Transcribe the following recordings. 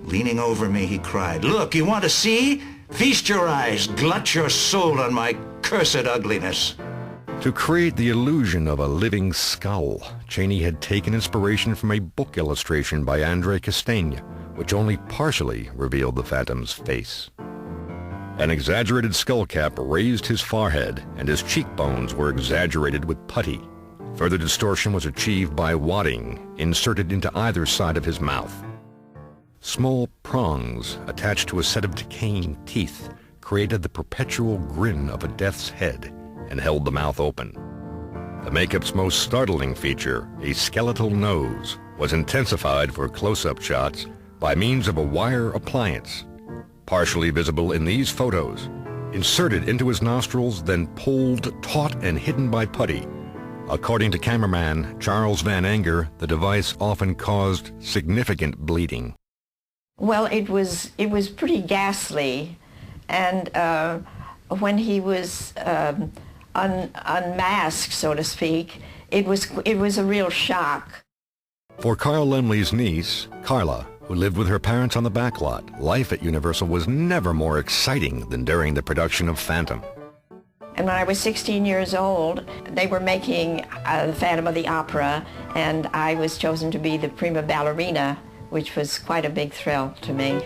Leaning over me, he cried, "Look, you want to see? Feast your eyes, glut your soul on my cursed ugliness." To create the illusion of a living skull, Chaney had taken inspiration from a book illustration by Andre Castaigne, which only partially revealed the Phantom's face. An exaggerated skull cap raised his forehead, and his cheekbones were exaggerated with putty. Further distortion was achieved by wadding, inserted into either side of his mouth. Small prongs attached to a set of decaying teeth created the perpetual grin of a death's head and held the mouth open. The makeup's most startling feature, a skeletal nose, was intensified for close-up shots by means of a wire appliance, partially visible in these photos, inserted into his nostrils, then pulled taut and hidden by putty. According to cameraman Charles Van Anger, the device often caused significant bleeding. Well, it was pretty ghastly, and when he was unmasked, so to speak, it was a real shock. For Carl Laemmle's niece, Carla, who lived with her parents on the backlot, life at Universal was never more exciting than during the production of Phantom. And when I was 16 years old, they were making the Phantom of the Opera, and I was chosen to be the prima ballerina, which was quite a big thrill to me.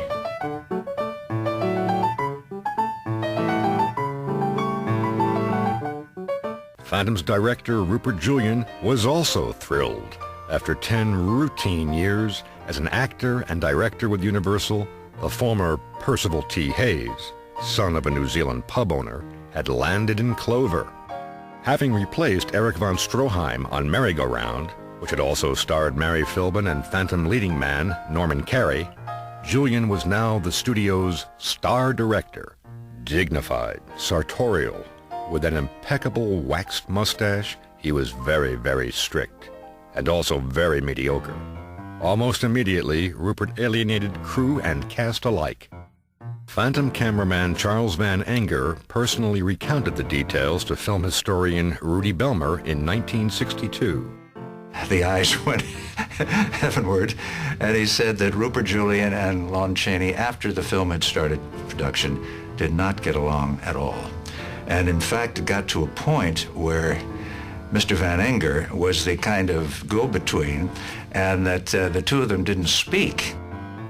Phantom's director, Rupert Julian, was also thrilled. After 10 routine years as an actor and director with Universal, the former Percival T. Hayes, son of a New Zealand pub owner, had landed in Clover. Having replaced Eric von Stroheim on Merry-Go-Round, which had also starred Mary Philbin and Phantom leading man Norman Carey, Julian was now the studio's star director, dignified, sartorial. With an impeccable waxed mustache, he was very, very strict, and also very mediocre. Almost immediately, Rupert alienated crew and cast alike. Phantom cameraman Charles Van Anger personally recounted the details to film historian Rudy Belmer in 1962. The eyes went heavenward, and he said that Rupert Julian and Lon Chaney, after the film had started production, did not get along at all. And in fact, it got to a point where Mr. Van Anger was the kind of go-between, and that the two of them didn't speak.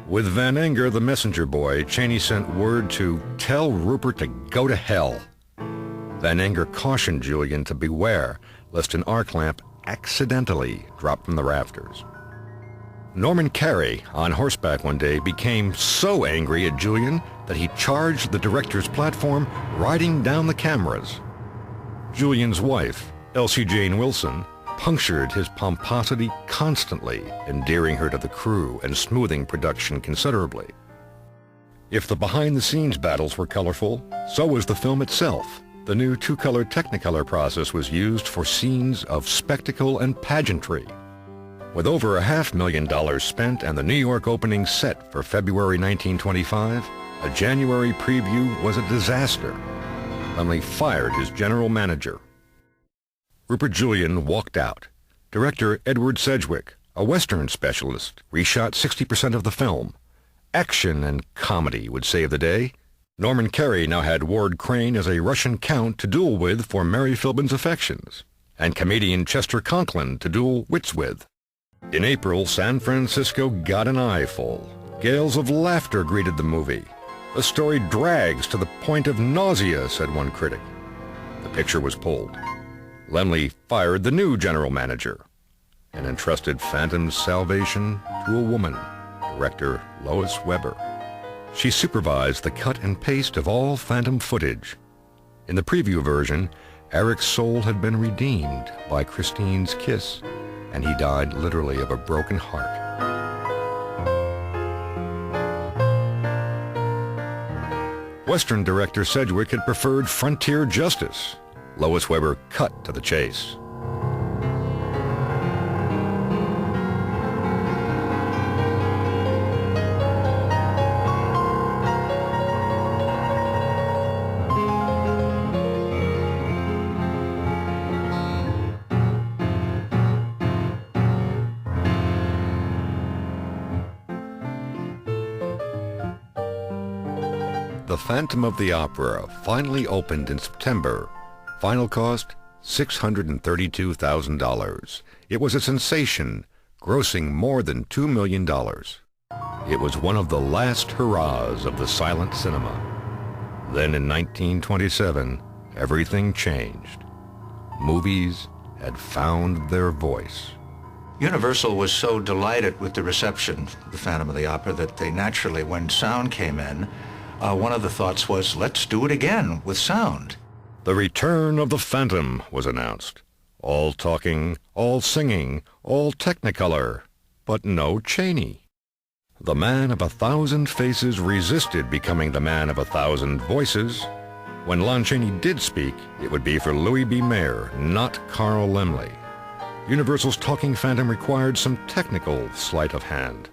With Van Anger the messenger boy, Chaney sent word to tell Rupert to go to hell. Van Anger cautioned Julian to beware lest an arc lamp accidentally drop from the rafters. Norman Carey, on horseback one day, became so angry at Julian that he charged the director's platform, riding down the cameras. Julian's wife, Elsie Jane Wilson, punctured his pomposity constantly, endearing her to the crew and smoothing production considerably. If the behind-the-scenes battles were colorful, so was the film itself. The new two-color Technicolor process was used for scenes of spectacle and pageantry. With over $500,000 spent and the New York opening set for February 1925, a January preview was a disaster. Laemmle fired his general manager. Rupert Julian walked out. Director Edward Sedgwick, a Western specialist, reshot 60% of the film. Action and comedy would save the day. Norman Carey now had Ward Crane as a Russian count to duel with for Mary Philbin's affections, and comedian Chester Conklin to duel wits with. In April, San Francisco got an eyeful. Gales of laughter greeted the movie. The story drags to the point of nausea, said one critic. The picture was pulled. Laemmle fired the new general manager and entrusted Phantom's salvation to a woman, director Lois Weber. She supervised the cut and paste of all Phantom footage. In the preview version, Eric's soul had been redeemed by Christine's kiss, and he died literally of a broken heart. Western director Sedgwick had preferred frontier justice. Lois Weber cut to the chase. The Phantom of the Opera finally opened in September. Final cost, $632,000. It was a sensation, grossing more than $2 million. It was one of the last hurrahs of the silent cinema. Then in 1927, everything changed. Movies had found their voice. Universal was so delighted with the reception of The Phantom of the Opera that they naturally, when sound came in, one of the thoughts was, let's do it again with sound. The return of the Phantom was announced. All talking, all singing, all Technicolor, but no Chaney. The man of 1,000 faces resisted becoming the man of 1,000 voices. When Lon Chaney did speak, it would be for Louis B. Mayer, not Carl Laemmle. Universal's talking Phantom required some technical sleight of hand.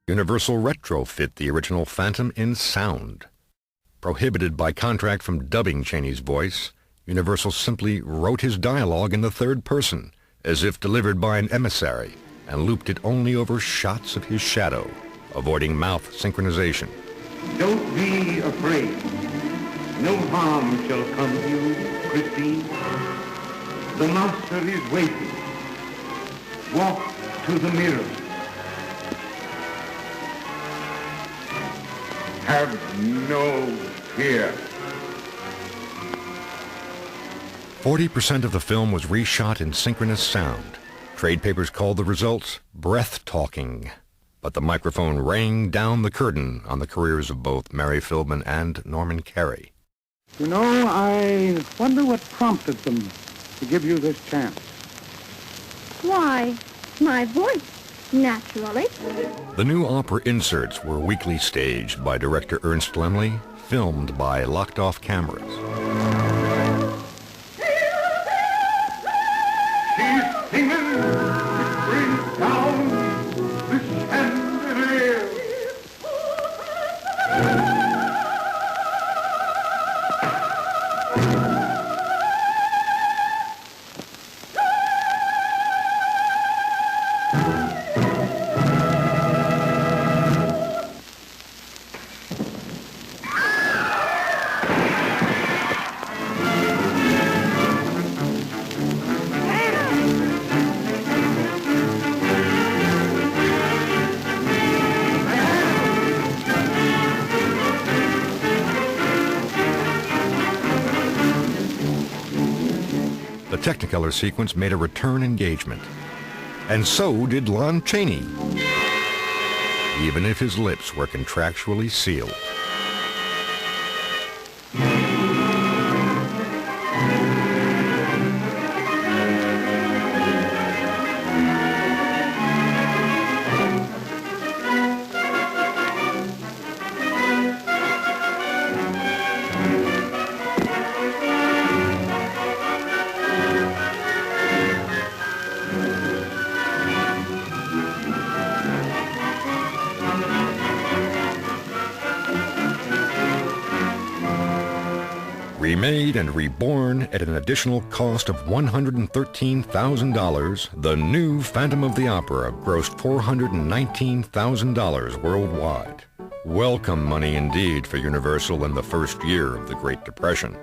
Universal retrofit the original Phantom in sound. Prohibited by contract from dubbing Chaney's voice, Universal simply wrote his dialogue in the third person, as if delivered by an emissary, and looped it only over shots of his shadow, avoiding mouth synchronization. Don't be afraid. No harm shall come to you, Christine. The master is waiting. Walk to the mirror. Have no fear. 40% of the film was reshot in synchronous sound. Trade papers called the results breath-talking. But the microphone rang down the curtain on the careers of both Mary Philbin and Norman Carey. You know, I wonder what prompted them to give you this chance. Why, my voice, naturally. The new opera inserts were weekly staged by director Ernst Laemmle, filmed by locked-off cameras. She's singing. It brings down the chandelier. The Technicolor sequence made a return engagement. And so did Lon Chaney, even if his lips were contractually sealed. Remade and reborn at an additional cost of $113,000, the new Phantom of the Opera grossed $419,000 worldwide. Welcome money indeed for Universal in the first year of the Great Depression.